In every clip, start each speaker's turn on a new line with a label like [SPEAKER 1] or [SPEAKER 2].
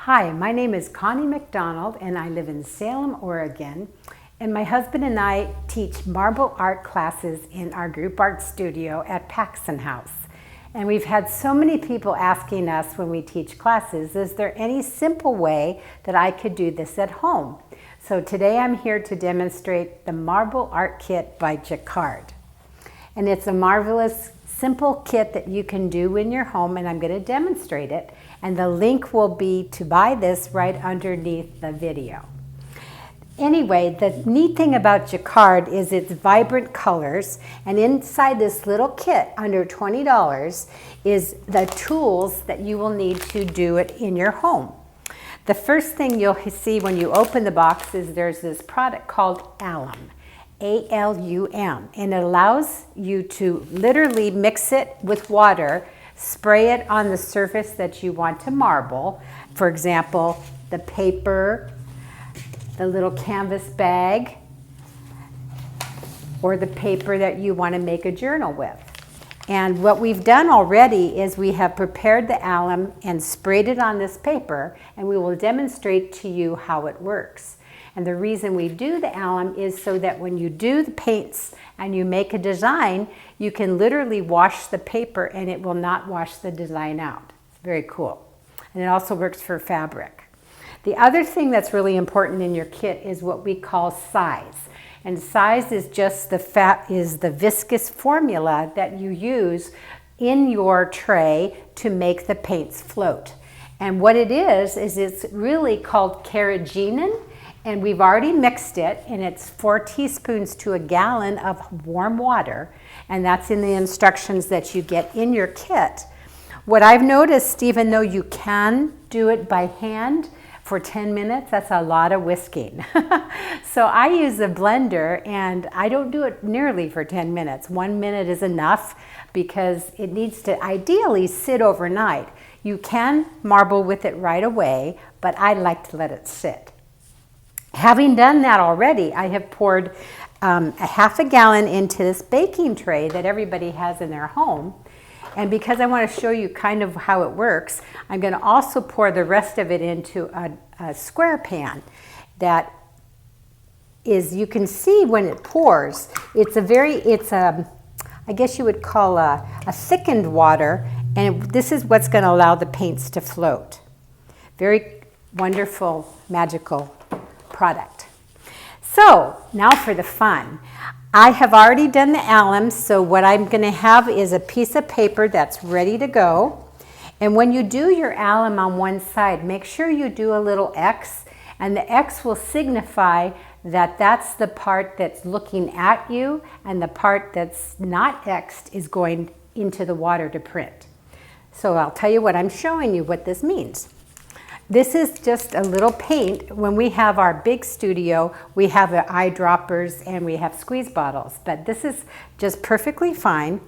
[SPEAKER 1] Hi, my name is Connie McDonald and I live in Salem, Oregon. And my husband and I teach marble art classes in our group art studio at Paxson House. And we've had so many people asking us when we teach classes, is there any simple way that I could do this at home? So today I'm here to demonstrate the Marble Art Kit by Jacquard. And it's a marvelous, simple kit that you can do in your home, and I'm going to demonstrate it. And the link will be to buy this right underneath the video. Anyway, the neat thing about Jacquard is its vibrant colors, and inside this little kit, under $20, is the tools that you will need to do it in your home. The first thing you'll see when you open the box is there's this product called alum, A-L-U-M, and it allows you to literally mix it with water, spray it on the surface that you want to marble. For example, the paper, the little canvas bag, or the paper that you want to make a journal with. And what we've done already is we have prepared the alum and sprayed it on this paper, and we will demonstrate to you how it works. And the reason we do the alum is so that when you do the paints and you make a design, you can literally wash the paper and it will not wash the design out. It's very cool. And it also works for fabric. The other thing that's really important in your kit is what we call size. And size is just the viscous formula that you use in your tray to make the paints float. And what it is it's really called carrageenan. And we've already mixed it, and it's 4 teaspoons to a gallon of warm water. And that's in the instructions that you get in your kit. What I've noticed, even though you can do it by hand for 10 minutes, that's a lot of whisking. So I use a blender, and I don't do it nearly for 10 minutes. 1 minute is enough because it needs to ideally sit overnight. You can marble with it right away, but I like to let it sit. Having done that already, I have poured a half a gallon into this baking tray that everybody has in their home. And because I want to show you kind of how it works, I'm going to also pour the rest of it into a square pan that is, you can see when it pours, I guess you would call a thickened water, and this is what's going to allow the paints to float. Very wonderful, magical product. So now for the fun. I have already done the alum, so what I'm going to have is a piece of paper that's ready to go. And when you do your alum on one side, make sure you do a little X, and the X will signify that that's the part that's looking at you, and the part that's not X'd is going into the water to print. So I'll tell you what I'm showing you what this means. This is just a little paint. When we have our big studio, we have the eyedroppers and we have squeeze bottles, but this is just perfectly fine.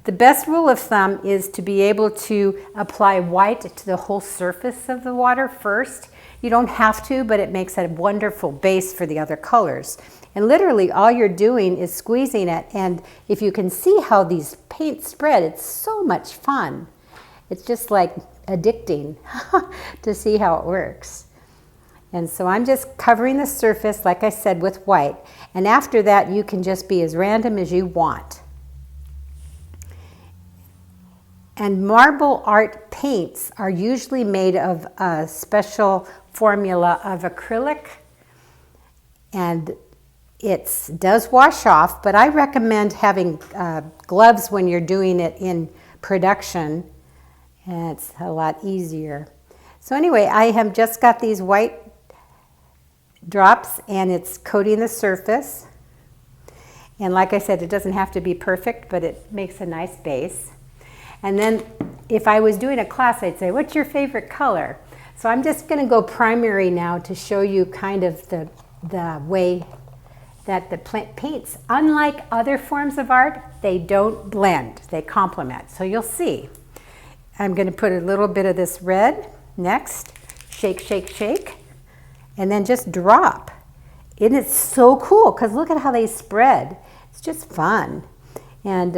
[SPEAKER 1] The best rule of thumb is to be able to apply white to the whole surface of the water first. You don't have to, but it makes a wonderful base for the other colors. And literally all you're doing is squeezing it, and if you can see how these paints spread, it's so much fun. It's just like addicting to see how it works. And so I'm just covering the surface, like I said, with white. And after that, you can just be as random as you want. And marble art paints are usually made of a special formula of acrylic. And it does wash off, but I recommend having gloves when you're doing it in production. And it's a lot easier. So anyway, I have just got these white drops, and it's coating the surface. And like I said, it doesn't have to be perfect, but it makes a nice base. And then if I was doing a class, I'd say, what's your favorite color? So I'm just going to go primary now to show you kind of the way that the paints, unlike other forms of art, they don't blend, they complement. So you'll see. I'm going to put a little bit of this red next, shake, shake, shake, and then just drop. And it's so cool because look at how they spread. It's just fun. And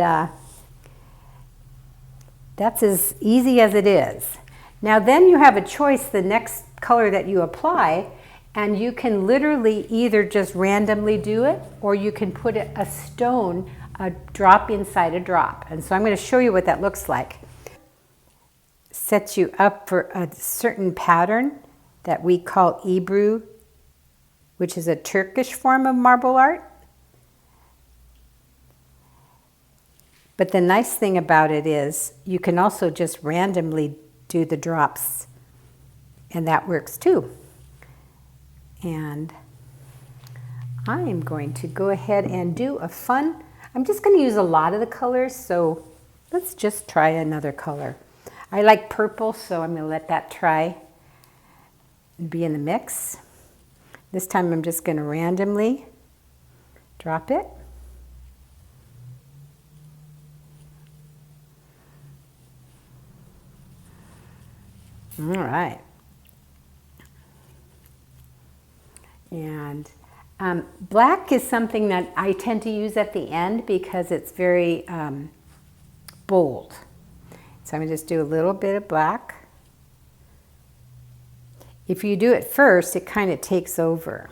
[SPEAKER 1] that's as easy as it is. Now then you have a choice the next color that you apply, and you can literally either just randomly do it, or you can put a stone, a drop inside a drop. And so I'm going to show you what that looks like. Sets you up for a certain pattern that we call Ebru, which is a Turkish form of marble art. But the nice thing about it is you can also just randomly do the drops, and that works too. And I am going to go ahead and do a fun, I'm just going to use a lot of the colors, so let's just try another color. I like purple, so I'm going to let that try and be in the mix. This time I'm just going to randomly drop it. All right. And black is something that I tend to use at the end because it's very bold. So I'm going to just do a little bit of black. If you do it first, it kind of takes over.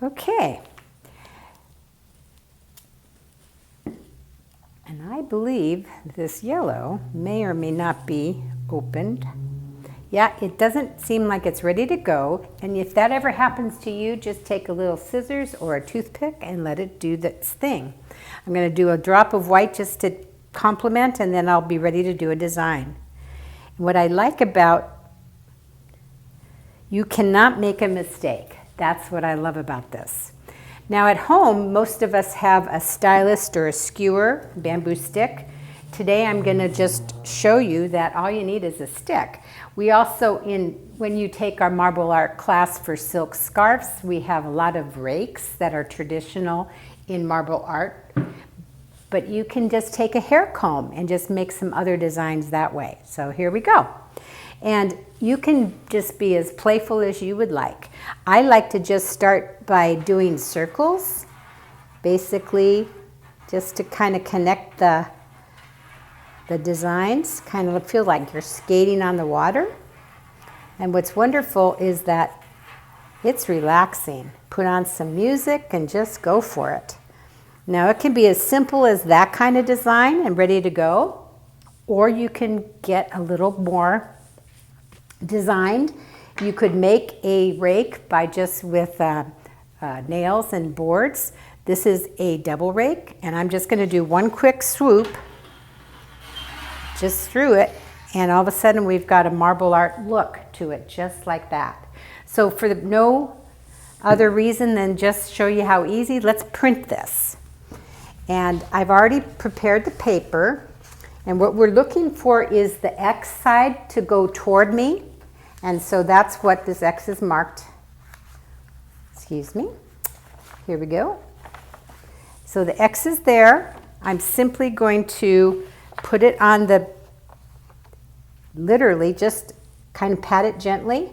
[SPEAKER 1] Okay. And I believe this yellow may or may not be opened. Yeah, it doesn't seem like it's ready to go. And if that ever happens to you, just take a little scissors or a toothpick and let it do its thing. I'm going to do a drop of white just to complement, and then I'll be ready to do a design. And what I like about, you cannot make a mistake. That's what I love about this. Now at home, most of us have a stylus or a skewer, bamboo stick. Today I'm going to just show you that all you need is a stick. We also, when you take our marble art class for silk scarves, we have a lot of rakes that are traditional in marble art. But you can just take a hair comb and just make some other designs that way. So here we go. And you can just be as playful as you would like. I like to just start by doing circles, basically just to kind of connect the designs, kind of feel like you're skating on the water. And what's wonderful is that it's relaxing. Put on some music and just go for it. Now it can be as simple as that kind of design and ready to go, or you can get a little more designed. You could make a rake by just with nails and boards. This is a double rake, and I'm just going to do one quick swoop just through it, and all of a sudden we've got a marble art look to it, just like that. So for no other reason than just show you how easy, let's print this. And I've already prepared the paper, and what we're looking for is the X side to go toward me, and so that's what this X is marked. Excuse me. Here we go. So the X is there. I'm simply going to put it on the, literally just kind of pat it gently.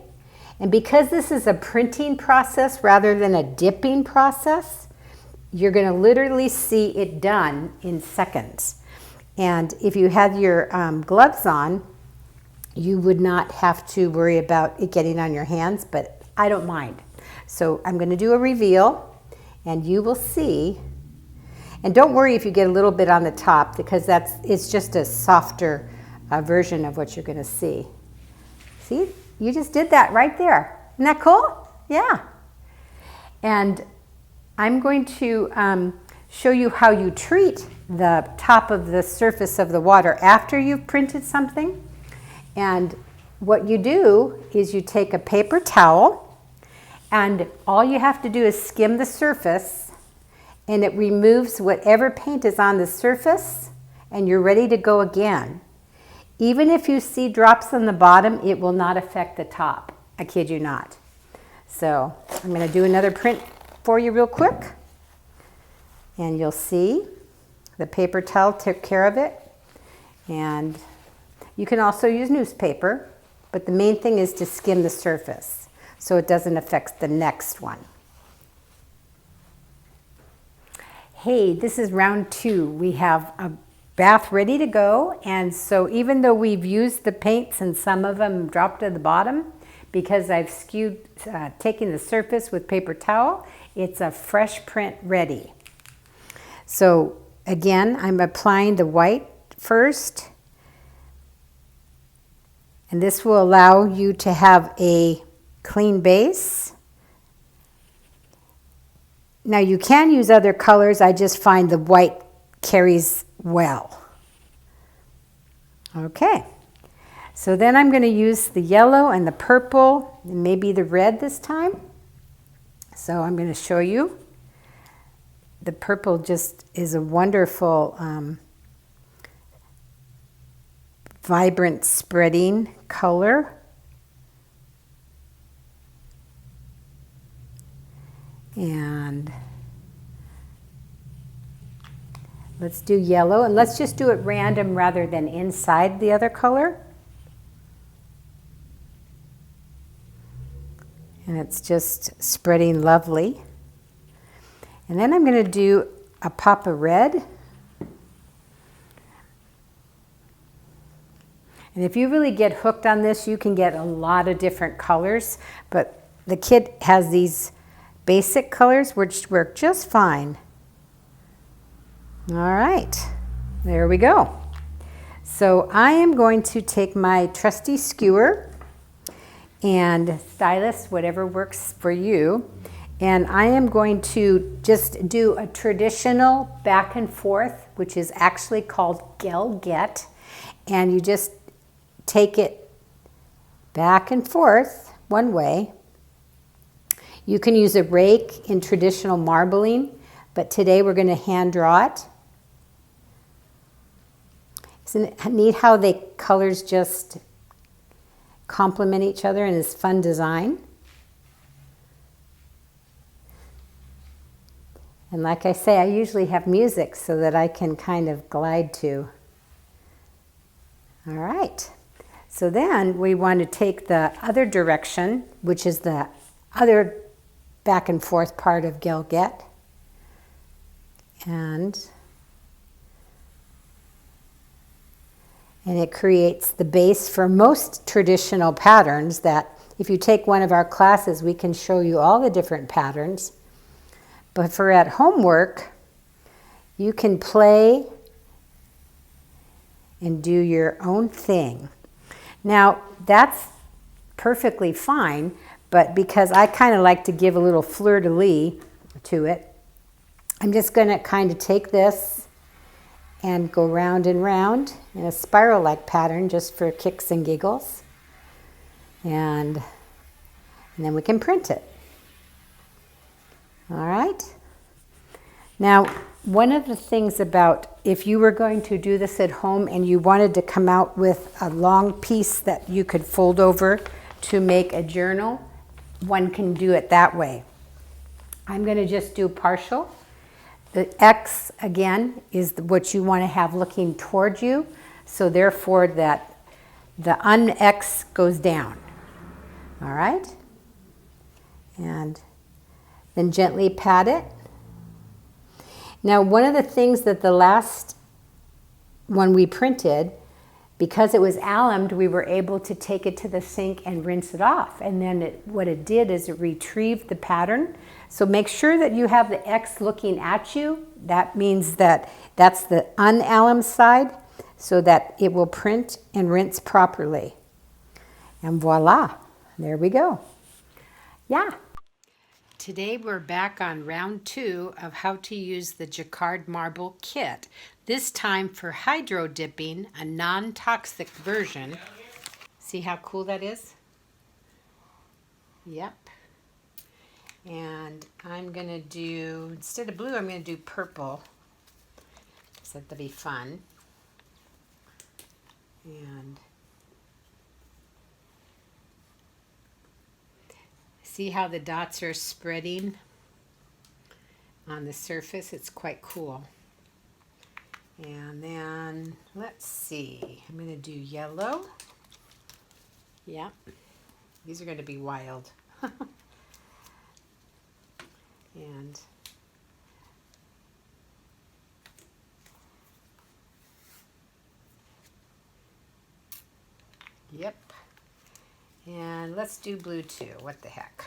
[SPEAKER 1] And because this is a printing process rather than a dipping process, you're going to literally see it done in seconds. And if you had your gloves on, you would not have to worry about it getting on your hands, but I don't mind. So I'm going to do a reveal, and you will see. And don't worry if you get a little bit on the top, because it's just a softer version of what you're going to see. See, you just did that right there. Isn't that cool? Yeah. And I'm going to show you how you treat the top of the surface of the water after you've printed something. And what you do is you take a paper towel, and all you have to do is skim the surface, and it removes whatever paint is on the surface, and you're ready to go again. Even if you see drops on the bottom, it will not affect the top. I kid you not. So I'm going to do another print for you real quick, and you'll see the paper towel took care of it. And you can also use newspaper, but the main thing is to skim the surface so it doesn't affect the next one. Hey, this is round 2. We have bath ready to go. And so even though we've used the paints and some of them dropped to the bottom, because I've taken the surface with paper towel, it's a fresh print ready. So again, I'm applying the white first. And this will allow you to have a clean base. Now you can use other colors. I just find the white carries well. Okay. So then I'm going to use the yellow and the purple and maybe the red this time. So I'm going to show you. The purple just is a wonderful vibrant spreading color. And let's do yellow, and let's just do it random rather than inside the other color. And it's just spreading lovely. And then I'm going to do a pop of red. And if you really get hooked on this, you can get a lot of different colors, but the kit has these basic colors which work just fine. All right, there we go. So I am going to take my trusty skewer and stylus, whatever works for you, and I am going to just do a traditional back and forth, which is actually called Get, and you just take it back and forth one way. You can use a rake in traditional marbling, but today we're going to hand draw it. Isn't it neat how the colors just complement each other in this fun design? And like I say, I usually have music so that I can kind of glide to. All right. So then we want to take the other direction, which is the other back and forth part of Get. And it creates the base for most traditional patterns that if you take one of our classes, we can show you all the different patterns. But for at home work, you can play and do your own thing. Now, that's perfectly fine, but because I kind of like to give a little fleur-de-lis to it, I'm just going to kind of take this and go round and round in a spiral-like pattern just for kicks and giggles. And then we can print it. All right. Now, one of the things about if you were going to do this at home and you wanted to come out with a long piece that you could fold over to make a journal, one can do it that way. I'm going to just do partial. The X, again, is what you want to have looking towards you, so therefore that the un-X goes down. All right? And then gently pat it. Now, one of the things that the last one we printed, because it was allumed, we were able to take it to the sink and rinse it off. And then what it did is it retrieved the pattern. So make sure that you have the X looking at you. That means that that's the unallumed side, so that it will print and rinse properly. And voila, there we go. Yeah. Today we're back on round 2 of how to use the Jacquard marble kit. This time for hydro dipping, a non-toxic version. See how cool that is? Yep. And I'm going to do, instead of blue, I'm going to do purple. So that'll be fun. And see how the dots are spreading on the surface? It's quite cool. And then, let's see, I'm going to do yellow. Yep, these are going to be wild. And Yep. And let's do blue too. What the heck?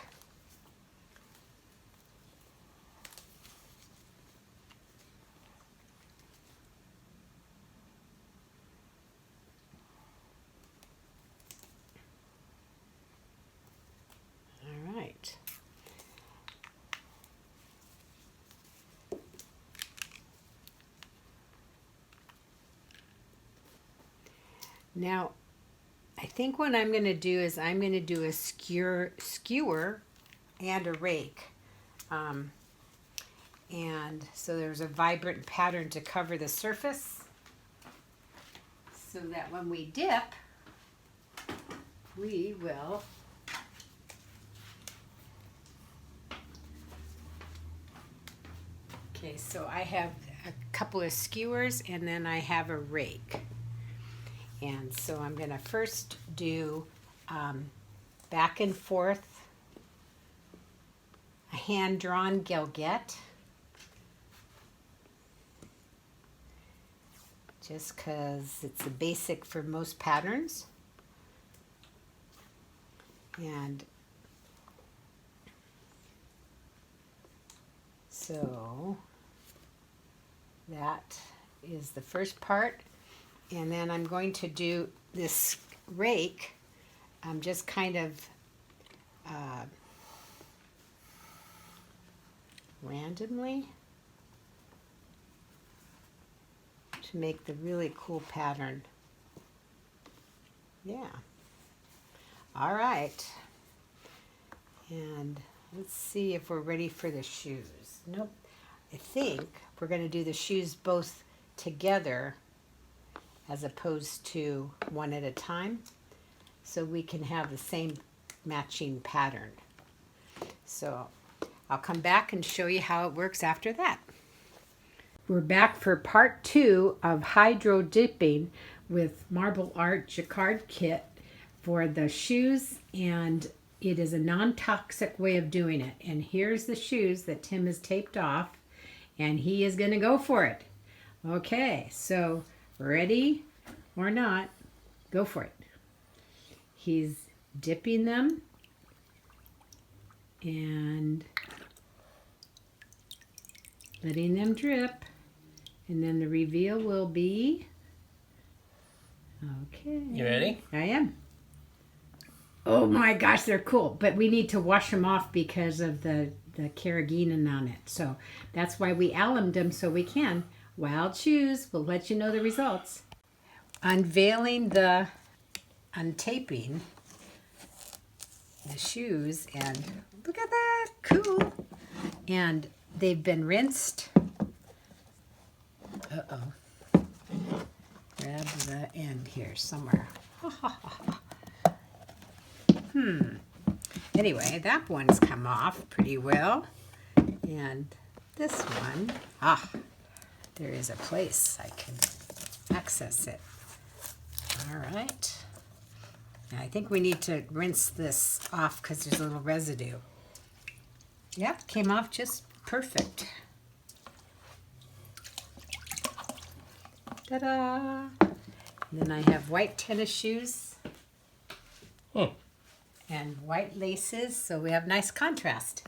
[SPEAKER 1] All right. Now, I think what I'm going to do is I'm going to do a skewer and a rake. And so there's a vibrant pattern to cover the surface so that when we dip, we will okay, so I have a couple of skewers and then I have a rake. And so I'm going to first do back and forth a hand-drawn gilget, just because it's the basic for most patterns. And so that is the first part. And then I'm going to do this rake, just kind of randomly to make the really cool pattern. Yeah. All right. And let's see if we're ready for the shoes. Nope. I think we're going to do the shoes both together as opposed to one at a time, so we can have the same matching pattern. So I'll come back and show you how it works after that. We're back for part 2 of hydro dipping with Marble Art Jacquard Kit for the shoes, and it is a non-toxic way of doing it. And here's the shoes that Tim has taped off, and he is going to go for it. Okay, so ready or not, go for it. He's dipping them and letting them drip, and then the reveal will be, okay.
[SPEAKER 2] You ready?
[SPEAKER 1] I am. Oh my gosh, they're cool, but we need to wash them off because of the carrageenan on it. So that's why we allumed them, so we can. Wild shoes, we'll let you know the results. Unveiling the untaping the shoes, and look at that, cool. And they've been rinsed. Uh-oh. Grab the end here somewhere. Anyway, that one's come off pretty well. And this one, there is a place I can access it. All right. Now I think we need to rinse this off because there's a little residue. Yep, came off just perfect. Ta-da! And then I have white tennis shoes and white laces, so we have nice contrast.